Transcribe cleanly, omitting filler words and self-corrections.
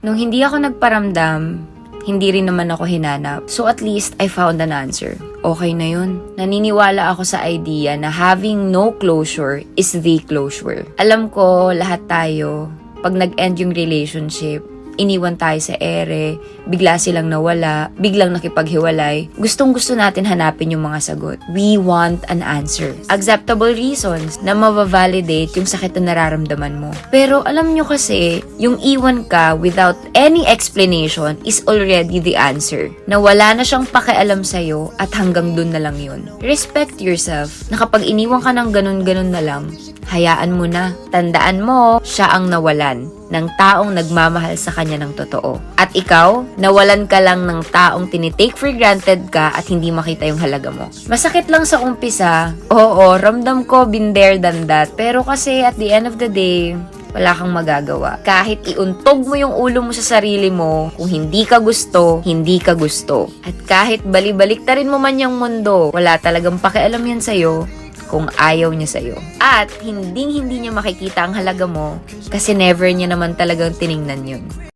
Nung hindi ako nagparamdam, hindi rin naman ako hinanap. So at least, I found an answer. Okay na yun. Naniniwala ako sa idea na having no closure is the closure. Alam ko, lahat tayo, pag nag-end yung relationship, iniwan tayo sa ere, bigla silang nawala, biglang nakipaghiwalay, gustong-gusto natin hanapin yung mga sagot. We want an answer. Acceptable reasons na mabavalidate yung sakit na nararamdaman mo. Pero alam nyo kasi, yung iwan ka without any explanation is already the answer. Na wala na siyang pakialam sa'yo at hanggang dun na lang yun. Respect yourself na kapag iniwan ka ng ganun-ganun na lang, hayaan mo na. Tandaan mo, siya ang nawalan ng taong nagmamahal sa kanya ng totoo. At ikaw, nawalan ka lang ng taong tinitake for granted ka at hindi makita yung halaga mo. Masakit lang sa umpisa. Oo, ramdam ko, been there than that. Pero kasi at the end of the day, wala kang magagawa. Kahit iuntog mo yung ulo mo sa sarili mo, kung hindi ka gusto, hindi ka gusto. At kahit bali-baliktarin mo man yung mundo, wala talagang pakialam yan sa'yo kung ayaw niya sa'yo. At hindi niya makikita ang halaga mo kasi never niya naman talagang tiningnan yun.